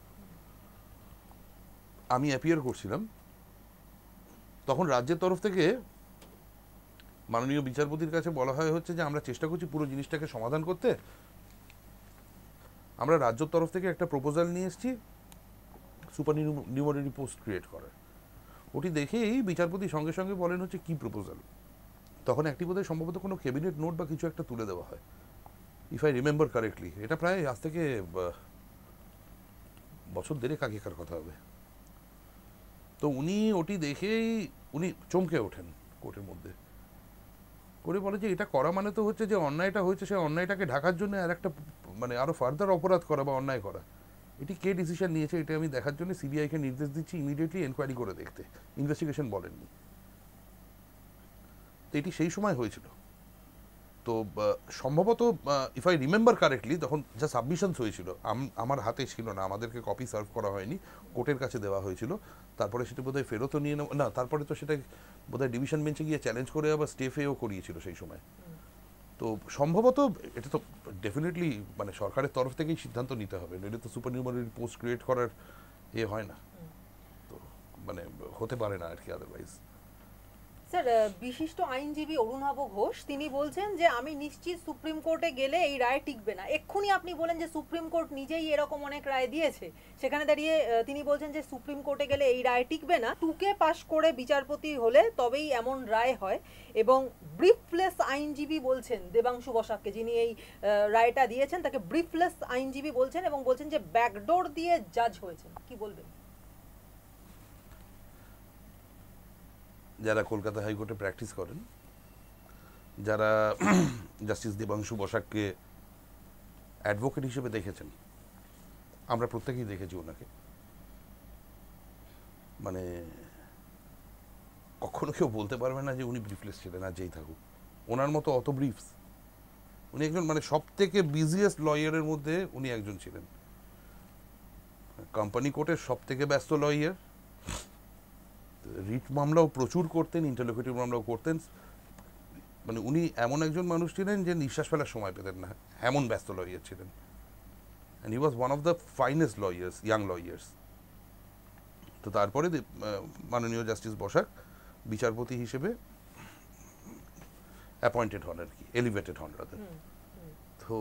Speaker 1: আমি অ্যাপিয়ার করছিলাম, তখন রাজ্যের তরফ থেকে মাননীয় বিচারপতির কাছে বলা হচ্ছে যে আমরা চেষ্টা করছি পুরো জিনিসটাকে সমাধান করতে, আমরা রাজ্যের তরফ থেকে একটা প্রপোজাল নিয়ে এসেছি সুপার নিউমারি পোস্ট ক্রিয়েট করার। ওটি দেখেই বিচারপতি সঙ্গে সঙ্গে বলেন হচ্ছে কি প্রপোজাল। তখন একটি বোধহয় সম্ভবত কোনো ক্যাবিনেট নোট বা কিছু একটা তুলে দেওয়া হয়, ইফ আই রিমেম্বার কারেক্টলি। এটা প্রায় আজ থেকে বছর দেড়েক আগেকার কথা হবে। তো উনি ওটি দেখেই উনি চমকে ওঠেন কোর্টের মধ্যে, করে বলে যে এটা করা মানে তো হচ্ছে যে অন্যায়টা হয়েছে সেই অন্যায়টাকে ঢাকার জন্য আর একটা মানে আরো ফার্দার অপরাধ করা বা অন্যায় করা। এটি কে ডিসিশন নিয়েছে এটা আমি দেখার জন্য সিবিআইকে নির্দেশ দিচ্ছি ইমিডিয়েটলি এনকোয়ারি করে দেখতে, ইনভেস্টিগেশন বলেননি। তো এটি সেই সময় হয়েছিল। তো সম্ভবত ইফ আই রিমেম্বার কারেক্টলি তখন যা সাবমিশনস হয়েছিল আমার হাতে ছিল না, আমাদেরকে কপি সার্ভ করা হয়নি, কোর্টের কাছে দেওয়া হয়েছিল। তারপরে সেটা বোধহয় ফেরতও নিয়ে নেওয়া না, তারপরে তো সেটা বোধহয় ডিভিশন বেঞ্চে গিয়ে চ্যালেঞ্জ করে আবার স্টেফেও করিয়েছিল সেই সময়। তো সম্ভবত এটা তো ডেফিনেটলি মানে সরকারের তরফ থেকেই সিদ্ধান্ত নিতে হবে, নইলে তো সুপার নিউমারি পোস্ট ক্রিয়েট করার হয় না, তো মানে হতে পারে না আর কি আদারওয়াইজ।
Speaker 2: স্যার, বিশিষ্ট আইনজীবী অরুণাভ ঘোষ তিনি বলছেন যে আমি নিশ্চিত সুপ্রিম কোর্টে গেলে এই রায় টিকবে না। এক্ষুনি আপনি বলেন যে সুপ্রিম কোর্ট নিজেই এরকম অনেক রায় দিয়েছে, সেখানে দাঁড়িয়ে তিনি বলছেন যে সুপ্রিম কোর্টে গেলে এই রায় টিকবে না, টুকে পাশ করে বিচারপতি হলে তবেই এমন রায় হয়। এবং ব্রিফলেস আইনজীবী বলছেন দেবাংশু বসাককে, যিনি এই রায়টা দিয়েছেন তাকে ব্রিফলেস আইনজীবী বলছেন এবং বলছেন যে ব্যাকডোর দিয়ে জাজ হয়েছেন। কি বলবেন?
Speaker 1: যারা কলকাতা হাইকোর্টে প্র্যাকটিস করেন, যারা জাস্টিস দেবাংশু বসাককে অ্যাডভোকেট হিসেবে দেখেছেন, আমরা প্রত্যেকেই দেখেছি ওনাকে, মানে কখনো কেউ বলতে পারবে না যে উনি ব্রিফলেস ছিলেন আর যেই থাকুক। ওনার মতো অত ব্রিফস, উনি একজন মানে সব থেকে বিজিয়েস্ট লয়ারের মধ্যে উনি একজন ছিলেন। কোম্পানি কোর্টের সব থেকে ব্যস্ত লয়ার, রিট মামলাও প্রচুর করতেন, ইন্টারলোকিউটিভ মামলাও করতেন। মানে উনি এমন একজন মানুষ ছিলেন যে নিঃশ্বাস ফেলার সময় পেতেন না, এমন ব্যস্ত লয়ার ছিলেন। And he was one of the finest lawyers, young lawyers. তো তারপরে মাননীয় জাস্টিস বসাক বিচারপতি হিসেবে অ্যাপয়েন্টেড হন আর কি, এলিভেটেড হন রাদার। তো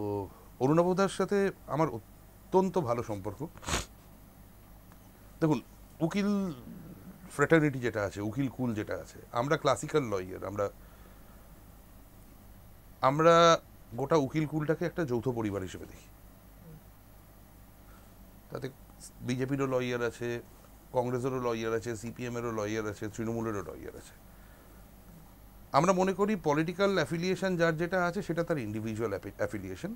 Speaker 1: অরুণাবদার সাথে আমার অত্যন্ত ভালো সম্পর্ক। দেখুন, উকিল ফ্রেটার্নিটি যেটা আছে, উকিল কুল যেটা আছে, আমরা ক্লাসিক্যাল লয়ার, আমরা গোটা উকিল কুলটাকে একটা যৌথ পরিবার হিসেবে দেখি। তাতে বিজেপিরও লয়ার আছে, কংগ্রেসেরও লয়ার আছে, সিপিএমেরও লয়ার আছে, তৃণমূলেরও লয়ার আছে। আমরা মনে করি পলিটিক্যাল অ্যাফিলিয়েশন যার যেটা আছে সেটা তার ইন্ডিভিজুয়াল অ্যাফিলিয়েশন।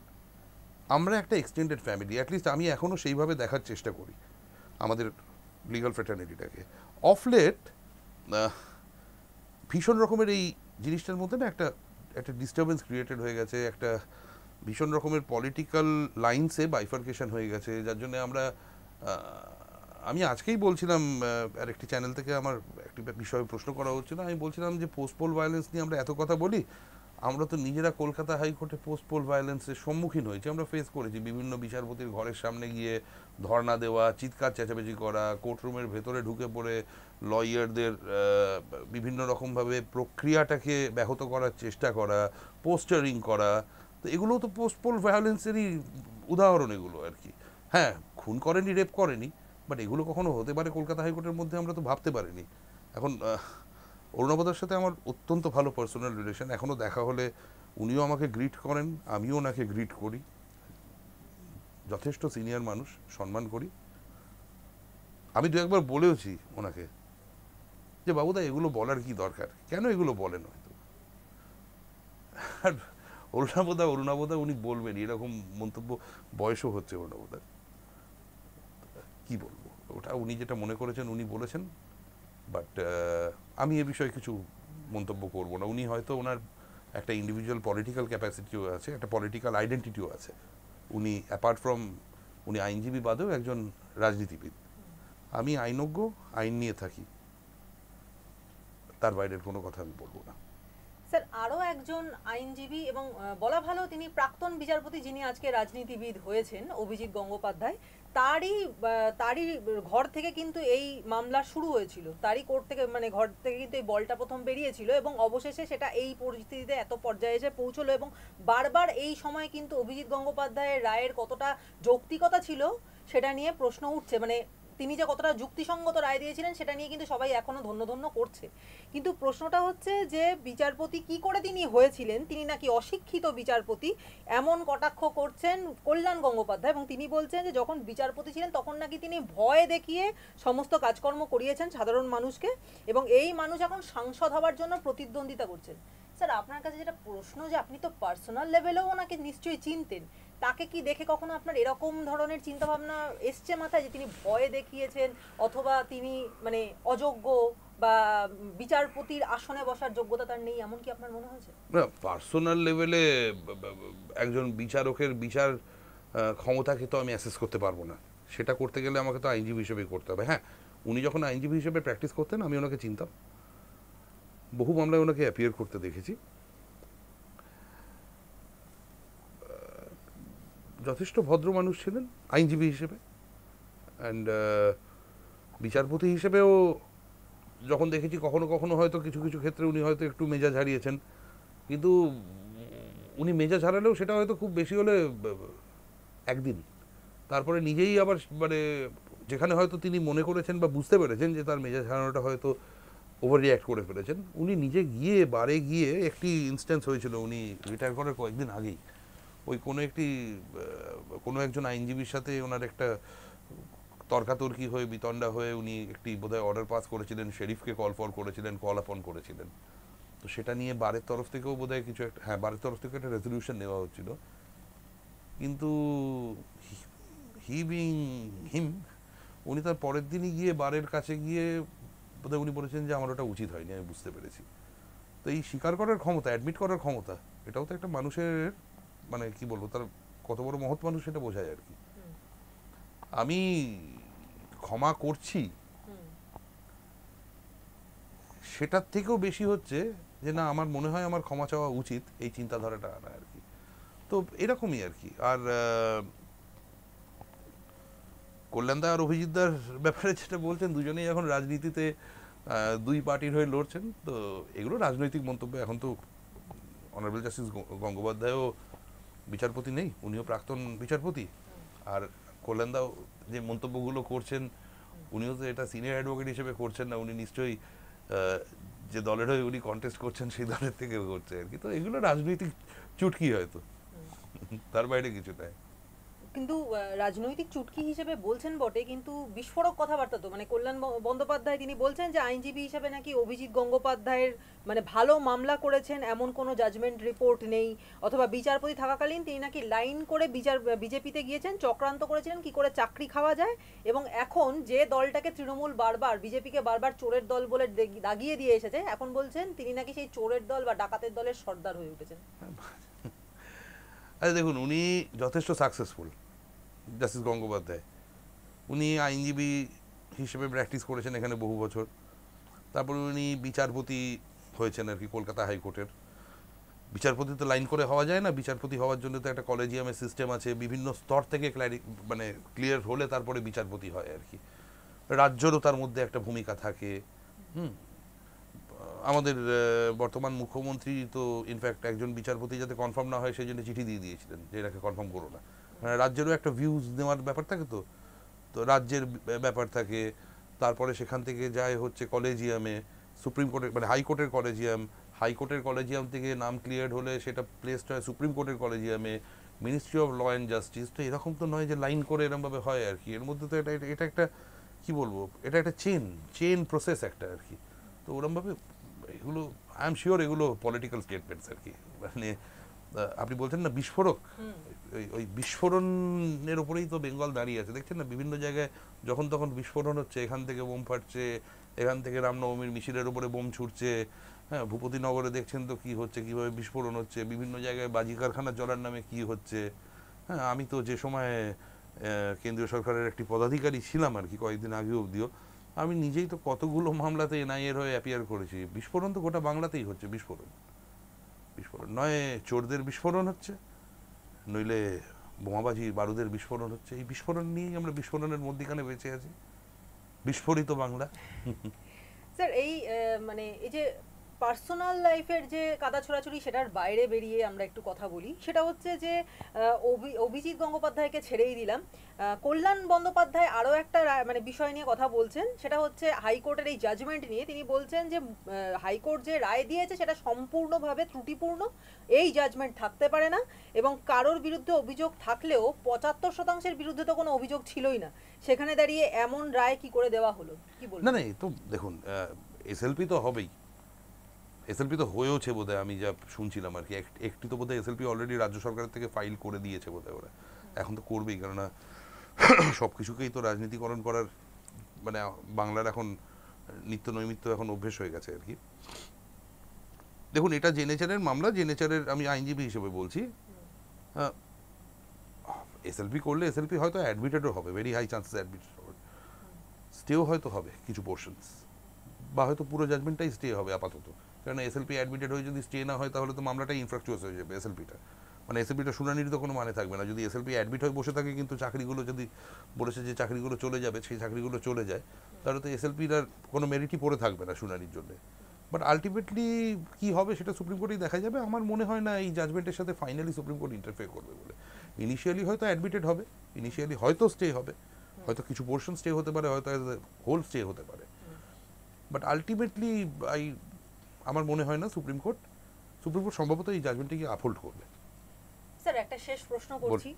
Speaker 1: আমরা একটা এক্সটেন্ডেড ফ্যামিলি, অ্যাটলিস্ট আমি এখনও সেইভাবে দেখার চেষ্টা করি আমাদের লিগাল ফ্রেটার্নিটিটাকে। অফ লেট ভীষণ রকমের এই জিনিসটার মধ্যে না একটা ডিস্টারবেন্স ক্রিয়েটেড হয়ে গেছে, একটা ভীষণ রকমের পলিটিক্যাল লাইনসে বাইফার্কেশন হয়ে গেছে, যার জন্য আমি আজকেই বলছিলাম আরেকটি চ্যানেল থেকে আমার একটি বিষয়ে প্রশ্ন করা হচ্ছিল, আমি বলছিলাম যে পোস্ট পোল ভায়োলেন্স নিয়ে আমরা এত কথা বলি, আমরা তো নিজেরা কলকাতা হাইকোর্টে পোস্ট পোল ভায়োলেন্সের সম্মুখীন হয়েছি, আমরা ফেস করেছি। বিভিন্ন বিচারপতির ঘরের সামনে গিয়ে ধর্ণা দেওয়া, চিৎকার চেঁচামেচি করা, কোর্টরুমের ভেতরে ঢুকে পড়ে লয়ারদের বিভিন্ন রকমভাবে প্রক্রিয়াটাকে ব্যাহত করার চেষ্টা করা, পোস্টারিং করা। তো এগুলো তো পোস্ট পোল ভায়োলেন্সেরই উদাহরণ এগুলো আর কি। হ্যাঁ, খুন করেনি, রেপ করেনি, বাট এগুলো কখনো হতে পারে কলকাতা হাইকোর্টের মধ্যে আমরা তো ভাবতে পারিনি। এখন অরুণাবদার সাথে আমার অত্যন্ত ভালো পার্সোনাল রিলেশন, এখনও দেখা হলে উনিও আমাকে গ্রিট করেন, আমিও ওনাকে গ্রিট করি। যথেষ্ট সিনিয়র মানুষ, সম্মান করি। আমি দু একবার বলেওছি ওনাকে যে বাবুদা এগুলো বলার কি দরকার, কেন এগুলো বলেন হয়তো। আর অরুণাবদা উনি বলবেন এরকম মন্তব্য, বয়সও হচ্ছে অরুণাবদার, কি বলবো, ওটা উনি যেটা মনে করেছেন উনি বলেছেন। বাট আমি এ বিষয়ে কিছু মন্তব্য করব না। উনি হয়তো ওনার একটা ইন্ডিভিজুয়াল পলিটিক্যাল ক্যাপাসিটিও আছে, একটা পলিটিক্যাল আইডেন্টিটিও আছে। উনি অ্যাপার্ট ফ্রম উনি আইনজীবী বাদেও একজন রাজনীতিবিদ। আমি আইনজ্ঞ, আইন নিয়ে থাকি, তার বাইরের কোনো কথা আমি বলবো না।
Speaker 2: স্যার, আরও একজন আইনজীবী এবং বলা ভালো তিনি প্রাক্তন বিচারপতি যিনি আজকে রাজনীতিবিদ হয়েছেন, অভিজিৎ গঙ্গোপাধ্যায়, তারই ঘর থেকে কিন্তু এই মামলা শুরু হয়েছিল, তারই কোর্ট থেকে, মানে ঘর থেকে কিন্তু এই বলটা প্রথম বেরিয়েছিল এবং অবশেষে সেটা এই পরিস্থিতিতে এত পর্যায়ে এসে পৌঁছলো। এবং বারবার এই সময় কিন্তু অভিজিৎ গঙ্গোপাধ্যায়ের রায়ের কতটা যৌক্তিকতা ছিল সেটা নিয়ে প্রশ্ন উঠছে। মানে তিনি যে কতটা যুক্তিসঙ্গত রায় দিয়েছিলেন সেটা নিয়ে কিন্তু সবাই এখনো ধন্য ধন্য করছে। কিন্তু প্রশ্নটা হচ্ছে যে বিচারপতি কি করে তিনি হয়েছিলেন, তিনি নাকি অশিক্ষিত বিচারপতি এমন কটাক্ষ করছেন কল্যাণ গঙ্গোপাধ্যায়, এবং তিনি বলছেন যে যখন বিচারপতি ছিলেন তখন নাকি তিনি ভয় দেখিয়ে সমস্ত কাজকর্ম করিয়েছেন সাধারণ মানুষকে, এবং এই মানুষ এখন সাংসদ হওয়ার জন্য প্রতিদ্বন্দ্বিতা করছেন। স্যার আপনার কাছে যেটা প্রশ্ন, যে আপনি তো পার্সোনাল লেভেলেও ওনাকে নিশ্চয়ই চিনতেন, তাকে কি দেখে কখনো আপনার এরকম ধরনের চিন্তাভাবনা এসছে মাথায় যে তিনি ভয় দেখিয়েছেন, অথবা তিনি মানে অযোগ্য বা বিচারপতির আসনে বসার যোগ্যতা তার নেই, এমন কি আপনার মনে হয়েছে?
Speaker 1: না, পার্সোনাল লেভেলে একজন বিচারকের বিচার ক্ষমতাকে তো আমি অ্যাসেস করতে পারবো না। সেটা করতে গেলে আমাকে তো আইনজীবী হিসেবেই করতে হবে। হ্যাঁ, উনি যখন আইনজীবী হিসেবে প্র্যাকটিস করতেন আমি ওনাকে চিনতাম, বহু মামলায় ওনাকে অ্যাপিয়ার করতে দেখেছি। যথেষ্ট ভদ্র মানুষ ছিলেন আইনজীবী হিসেবে, অ্যান্ড বিচারপতি হিসেবেও যখন দেখেছি কখনো কখনো হয়তো কিছু কিছু ক্ষেত্রে উনি হয়তো একটু মেজাজ হারিয়েছেন, কিন্তু উনি মেজাজ হারালেও সেটা হয়তো খুব বেশি হলে একদিন, তারপরে নিজেই আবার মানে যেখানে হয়তো তিনি মনে করেছেন বা বুঝতে পেরেছেন যে তার মেজাজ হারানোটা হয়তো ওভার রিঅ্যাক্ট করে ফেলেছেন, উনি নিজে গিয়ে বারে গিয়ে একটি ইনস্ট্যান্স হয়েছিল উনি রিটায়ার করার কয়েকদিন আগেই, ওই কোনো একজন আইনজীবীর সাথে ওনার একটা তর্কাতর্কি হয়ে বিতণ্ডা হয়ে উনি একটি বোধহয় অর্ডার পাস করেছিলেন, শেরিফকে কল আপন করেছিলেন। তো সেটা নিয়ে বারের তরফ থেকেও বোধহয় কিছু একটা, হ্যাঁ বারের তরফ থেকে একটা রেজলিউশন নেওয়া হচ্ছিল, কিন্তু হি বিং হিম উনি তার পরের দিনই গিয়ে বারের কাছে গিয়ে বোধহয় উনি বলেছেন যে আমার ওটা উচিত হয়নি, আমি বুঝতে পেরেছি। তো এই স্বীকার করার ক্ষমতা, অ্যাডমিট করার ক্ষমতা, এটাও তো একটা মানুষের মানে কি বলবো তার কত বড় মহৎ মানুষ সেটা বোঝায় আর কি। আমি ক্ষমা করছি সেটার থেকেও বেশি হচ্ছে যে না আমার মনে হয় আমার ক্ষমা চাওয়া উচিত, এই চিন্তাধারাটা আনা আর কি। তো এরকমই আর কি। আর কল্যাণদা আর অভিজিৎদার ব্যাপারে যেটা বলছেন, দুজনেই এখন রাজনীতিতে দুই পার্টির হয়ে লড়ছেন, তো এগুলো রাজনৈতিক মন্তব্য। এখন তো অনারেবল জাস্টিস গঙ্গোপাধ্যায়ও বিচারপতি নেই, উনিও প্রাক্তন বিচারপতি, আর কল্যাণদাও যে মন্তব্যগুলো করছেন উনিও তো এটা সিনিয়র অ্যাডভোকেট হিসেবে করছেন না, উনি নিশ্চয়ই যে দলের হয়ে উনি কন্টেস্ট করছেন সেই দলের থেকে করছে আর কি। তো এগুলো রাজনৈতিক চুটকি হয়তো, তার বাইরে কিছু নাই।
Speaker 2: কিন্তু রাজনৈতিক চুটকি হিসেবে বলছেন বটে, কিন্তু বিস্ফোরক কথাবার্তা তো, মানে কল্যাণ বন্দ্যোপাধ্যায় তিনি বলছেন যে আইনজীবী হিসেবে নাকি অভিজিৎ গঙ্গোপাধ্যায়ের মানে ভালো মামলা করেছেন এমন কোনো জাজমেন্ট রিপোর্ট নেই, অথবা বিচারপতি থাকাকালীন তিনি নাকি লাইন করে বিজেপিতে গিয়েছেন, চক্রান্ত করেছিলেন কি করে চাকরি খাওয়া যায়, এবং এখন যে দলটাকে তৃণমূল বারবার বিজেপিকে বারবার চোরের দল বলে দাগিয়ে দিয়ে এসেছে, এখন বলছেন তিনি নাকি সেই চোরের দল বা ডাকাতের দলের সর্দার হয়ে উঠেছেন।
Speaker 1: আরে দেখুন, উনি যথেষ্ট সাকসেসফুল জাস্টিস গঙ্গোপাধ্যায়, উনি আইনজীবী হিসেবে প্র্যাকটিস করেছেন এখানে বহু বছর, তারপরে উনি বিচারপতি হয়েছেন আর কি কলকাতা হাইকোর্টের। বিচারপতি তো লাইন করে হওয়া যায় না, বিচারপতি হওয়ার জন্য তো একটা কলেজিয়ামের সিস্টেম আছে, বিভিন্ন স্তর থেকে মানে ক্লিয়ার হলে তারপরে বিচারপতি হয় আর কি। রাজ্যেরও তার মধ্যে একটা ভূমিকা থাকে। আমাদের বর্তমান মুখ্যমন্ত্রী তো ইনফ্যাক্ট একজন বিচারপতি যাতে কনফার্ম না হয় সেই জন্য চিঠি দিয়ে দিয়েছিলেন যে এটাকে কনফার্ম করো না। রাজ্যেরও একটা ভিউজ নেওয়ার ব্যাপার থাকে, তো তো রাজ্যের ব্যাপার থাকে, তারপরে সেখান থেকে যায় হচ্ছে কলেজিয়ামে, সুপ্রিম কোর্টের মানে হাইকোর্টের কলেজিয়াম থেকে নাম ক্লিয়ার হলে সেটা প্লেসড হয় সুপ্রিম কোর্টের কলেজিয়ামে, ministry of law and justice. তো এরকম তো নয় যে লাইন করে এরকমভাবে হয় আর কি, এর মধ্যে তো এটা একটা কি বলবো, এটা একটা চেন প্রসেস একটা আর কি। তো ওরমভাবে এগুলো আই এম শিওর এগুলো পলিটিক্যাল স্টেটমেন্টস আর কি। মানে আপনি বলছেন না বিস্ফোরক, ওই বিস্ফোরণের উপরেই তো বেঙ্গল দাঁড়িয়ে আছে। দেখছেন না বিভিন্ন জায়গায় যখন তখন বিস্ফোরণ হচ্ছে, এখান থেকে বোম ফাটছে, এখান থেকে রামনবমীর মিছিলের উপরে বোম ছুটছে, হ্যাঁ ভূপতিনগরে দেখছেন তো কি হচ্ছে, কিভাবে বিস্ফোরণ হচ্ছে, বিভিন্ন জায়গায় বাজি কারখানা জ্বলার নামে কি হচ্ছে। হ্যাঁ আমি তো যে সময় কেন্দ্রীয় সরকারের একটি পদাধিকারী ছিলাম আর কি কয়েকদিন আগে অবধিও, আমি নিজেই তো কতগুলো মামলাতে এনআইএর হয়ে অ্যাপিয়ার করেছি। বিস্ফোরণ তো গোটা বাংলাতেই হচ্ছে, বিস্ফোরণ নয় চোরদের বিস্ফোরণ হচ্ছে, নইলে বোমাবাজি বারুদের বিস্ফোরণ হচ্ছে। এই বিস্ফোরণ নিয়েই আমরা বিস্ফোরণের মধ্যখানে বেঁচে আছি, বিস্ফোরিত বাংলা।
Speaker 2: স্যার এই মানে এই যে পার্সোনাল লাইফের যে কাদা ছোড়াছুড়ি সেটার বাইরে বেরিয়ে আমরা একটু কথা বলি। সেটা হচ্ছে যে অভিজিৎ গঙ্গোপাধ্যায়কে ছেড়েই দিলাম, কল্যাণ বন্দ্যোপাধ্যায় আরও একটা মানে বিষয় নিয়ে কথা বলছেন। সেটা হচ্ছে হাইকোর্টের এই জাজমেন্ট নিয়ে তিনি বলছেন যে হাইকোর্ট যে রায় দিয়েছে সেটা সম্পূর্ণভাবে ত্রুটিপূর্ণ, এই জাজমেন্ট থাকতে পারে না, এবং কারোর বিরুদ্ধে অভিযোগ থাকলেও 75%-এর বিরুদ্ধে তো কোনো অভিযোগ ছিলই না। সেখানে দাঁড়িয়ে এমন রায় কি করে দেওয়া হলো, কি বলবেন?
Speaker 1: না না, এই তো দেখুন, এসএলপি তো হবেই, এসএলপি তো হয়েওছে বোধহয়, আমি যা শুনছিলাম আর কি। একটি তো বোধহয় এসএলপি অলরেডি রাজ্য সরকারের থেকে ফাইল করে দিয়েছে বোধহয় ওরা, এখন তো করবেই, কেননা সব কিছুকেই তো রাজনীতিকরণ করার মানে বাংলার এখন নিত্য নৈমিত্য এখন অভ্যেস হয়ে গেছে আর কি। দেখুন, এটা যে নেচারের মামলা, যে নেচারের, আমি আইনজীবী হিসেবে বলছি, এসএলপি করলে এসএলপি হয়তো অ্যাডমিটেডও হবে, ভেরি হাই চান্সেস অ্যাডমিটেড হবে, স্টেও হয়তো হবে কিছু পোর্শনস, বা হয়তো পুরো জাজমেন্টটাই স্টে হবে আপাতত। কারণ এসএলপি অ্যাডমিটেড হয়ে যদি স্টে না হয় তাহলে তো মামলাটাই ইনফ্রাকচুয়াস হয়ে যাবে এসএলপিটা, মানে এসএলপিটা শুনানির তো কোনো মানে থাকবে না। যদি এসএলপি অ্যাডমিট হয়ে বসে থাকে কিন্তু চাকরিগুলো যদি বলেছে যে চাকরিগুলো চলে যাবে, সেই চাকরিগুলো চলে যায়, তাহলে তো এসএলপির আর কোনো মেরিটই পড়ে থাকবে না শুনানির জন্য। বাট আলটিমেটলি কী হবে সেটা সুপ্রিম কোর্টেই দেখা যাবে। আমার মনে হয় না এই জাজমেন্টের সাথে ফাইনালি সুপ্রিম কোর্ট ইন্টারফেয়ার করবে বলে। ইনিশিয়ালি হয়তো অ্যাডমিটেড হবে, ইনিশিয়ালি হয়তো স্টে হবে, হয়তো কিছু পোর্শন স্টে হতে পারে, হয়তো হোল স্টে হতে পারে, বাট আলটিমেটলি আমার মনে হয় না সুপ্রিম কোর্ট সম্ভবত এই জাজমেন্টটিকে আপহোল্ড করবে।
Speaker 2: স্যার, একটা শেষ প্রশ্ন করছি,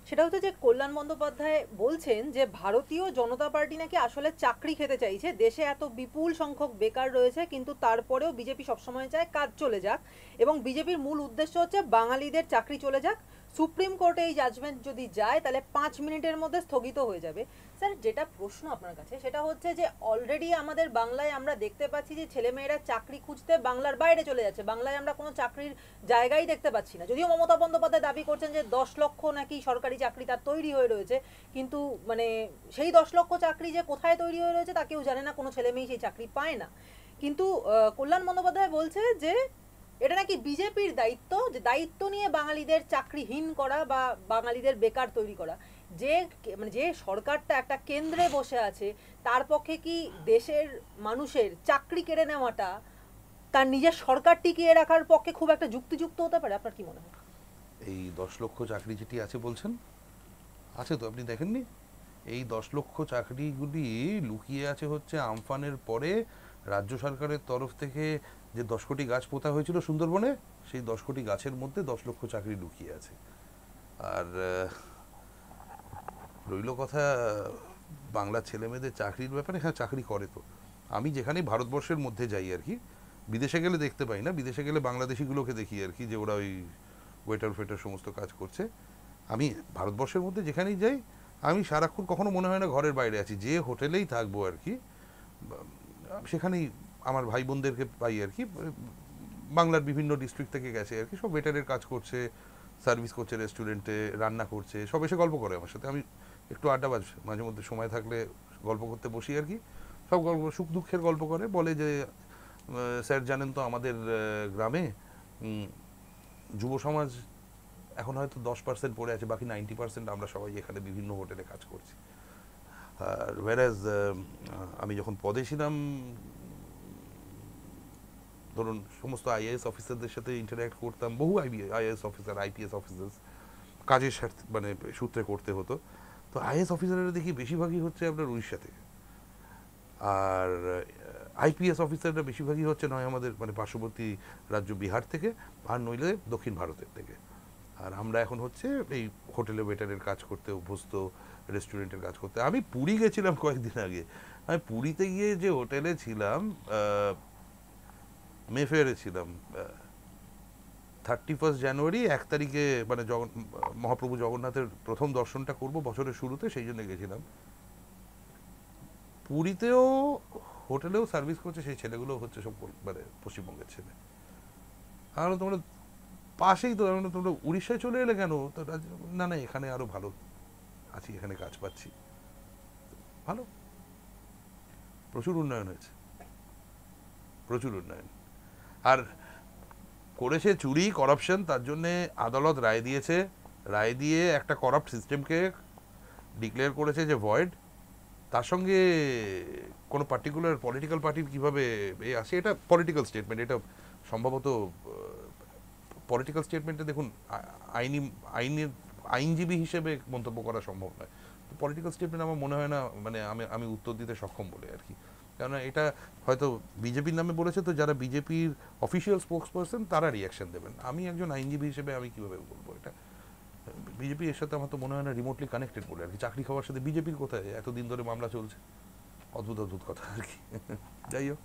Speaker 2: সেটা হচ্ছে যে কল্যাণ বন্দ্যোপাধ্যায় বলছেন যে ভারতীয় জনতা পার্টি নাকি আসলে চাকরি খেতে চাইছে, দেশে এত বিপুল সংখ্যক বেকার রয়েছে কিন্তু তারপরেও বিজেপি সবসময় চায় কাজ চলে যাক, এবং বিজেপির মূল উদ্দেশ্য হচ্ছে বাঙালিদের চাকরি চলে যাক। সুপ্রিম কোর্টে এই জাজমেন্ট যদি যায় তাহলে 5 মিনিটের মধ্যে স্থগিত হয়ে যাবে। স্যার, যেটা প্রশ্ন আপনার কাছে সেটা হচ্ছে যে অলরেডি আমাদের বাংলায় আমরা দেখতে পাচ্ছি যে ছেলেমেয়েরা চাকরি খুঁজতে বাংলার বাইরে চলে যাচ্ছে, বাংলায় আমরা কোনো চাকরির জায়গাই দেখতে পাচ্ছি না। যদিও মমতা বন্দ্যোপাধ্যায় দাবি করছেন যে 10 লক্ষ নাকি সরকারি চাকরি তার তৈরি হয়ে রয়েছে, কিন্তু মানে সেই 10 লক্ষ চাকরি যে কোথায় তৈরি হয়ে রয়েছে তা কেউ জানে না, কোনো ছেলে মেয়ে সেই চাকরি পায় না। কিন্তু কল্যাণ বন্দ্যোপাধ্যায় বলছে যে এটা নাকি বিজেপির দায়িত্ব, যে দায়িত্ব নিয়ে বাঙালিদের চাকরিহীন করা বা বাঙালিদের বেকার তৈরি করা। যে মানে যে সরকারটা একটা কেন্দ্রে বসে আছে তার পক্ষে কি দেশের মানুষের চাকরি কেড়ে নেওয়াটা তার নিজের সরকার টিকিয়ে রাখার পক্ষে খুব একটা যুক্তিযুক্ত হতে পারে? আপনার কি মনে হয়?
Speaker 1: এই 10 লক্ষ চাকরি যেটি আছে বলছেন, আছে তো, আপনি দেখেননি? এই 10 লক্ষ চাকরিগুলি লুকিয়ে আছে হচ্ছে আমফানের পরে রাজ্য সরকারের তরফ থেকে যে 10 কোটি গাছ পোতা হয়েছিল সুন্দরবনে, সেই 10 কোটি গাছের মধ্যে 10 লক্ষ চাকরি লুকিয়ে আছে। আর রইল কথা বাংলার ছেলেমেয়েদের চাকরির ব্যাপারে, হ্যাঁ চাকরি করে তো। আমি যেখানে ভারতবর্ষের মধ্যে যাই আর কি, বিদেশে গেলে দেখতে পাই না, বিদেশে গেলে বাংলাদেশিগুলোকে দেখি আর কি, যে ওরা ওই ওয়েটার ফেটার সমস্ত কাজ করছে। আমি ভারতবর্ষের মধ্যে যেখানেই যাই আমি সারাক্ষণ কখনো মনে হয় না ঘরের বাইরে আছি, যে হোটেলেই থাকবো আর কি, সেখানেই আমার ভাই বোনদেরকে পাই আর কি, বাংলার বিভিন্ন ডিস্ট্রিক্ট থেকে গেছে আর কি, সব ওয়েটারের কাজ করছে, সার্ভিস করছে, রেস্টুরেন্টে রান্না করছে, সব এসে গল্প করে আমার সাথে। আমি একটু আড্ডা বাজ মাঝে মধ্যে সময় থাকলে গল্প করতে বসি আর কি, সব গল্প সুখ দুঃখের গল্প করে, বলে যে স্যার জানেন তো আমাদের গ্রামে যুব সমাজ এখন হয়তো 10% পড়ে আছে, বাকি 90% আমরা সবাই এখানে বিভিন্ন হোটেলে কাজ করছি। আর ওয়ারাজ আমি যখন পদে ছিলাম, ধরুন সমস্ত আইএএস অফিসারদের সাথে ইন্টারঅ্যাক্ট করতাম, বহু আইএএস অফিসার, আইপিএস অফিসার কাজের সাথে মানে সূত্রে করতে হতো। তো আইএএস অফিসারেরা দেখি বেশিরভাগই হচ্ছে আপনার উড়িষ্যা থেকে, আর আইপিএস অফিসাররা বেশিরভাগই হচ্ছে নয় আমাদের মানে পার্শ্ববর্তী রাজ্য বিহার থেকে, আর নইলে দক্ষিণ ভারতের থেকে। আর আমরা এখন হচ্ছে এই হোটেলে ওয়েটারের কাজ করতে অভ্যস্ত, রেস্টুরেন্টের কাজ করতে। আমি পুরী গেছিলাম কয়েকদিন আগে, আমি পুরীতে গিয়ে যে হোটেলে ছিলাম, মেফেয়ারে ছিলাম, 31 জানুয়ারি 1 তারিখে মানে মহাপ্রভু জগন্নাথের প্রথম দর্শনটা করব বছরের শুরুতে, সেই জন্য গেছিলাম। পুরীতেও হোটেলেও সার্ভিস করছে সেই ছেলেগুলো হচ্ছে সব মানে পশ্চিমবঙ্গের ছেলে। আর তোমরা পাশেই তো, তোমরা উড়িষ্যায় চলে এলে কেন? তো না না, এখানে আরো ভালো আছি, এখানে কাজ পাচ্ছি, ভালো, প্রচুর উন্নয়ন হয়েছে, প্রচুর উন্নয়ন। আর করেছে চুরি, করাপশন, তার জন্যে আদালত রায় দিয়েছে, রায় দিয়ে একটা করাপ্ট সিস্টেমকে ডিক্লেয়ার করেছে যে ভয়েড, তার সঙ্গে কোনো পার্টিকুলার পলিটিক্যাল পার্টির কীভাবে আসে, এটা পলিটিক্যাল স্টেটমেন্ট, এটা সম্ভবত পলিটিক্যাল স্টেটমেন্টে দেখুন আইনি আইনের আইনজীবী হিসেবে মন্তব্য করা সম্ভব নয়। তো পলিটিক্যাল স্টেটমেন্ট আমার মনে হয় না মানে আমি উত্তর দিতে সক্ষম বলে আর কি। কেননা এটা হয়তো বিজেপির নামে বলেছে, তো যারা বিজেপির অফিসিয়াল স্পোক্স পারসন তারা রিয়াকশন দেবেন। আমি একজন আইনজীবী হিসেবে আমি কীভাবে বলবো এটা? বিজেপি এর সাথে আমার তো মনে হয় না রিমোটলি কানেক্টেড বলে আর কি। চাকরি খাওয়ার সাথে বিজেপির কোথায়? এতদিন ধরে মামলা চলছে, অদ্ভুত অদ্ভুত কথা আর কি। যাই হোক।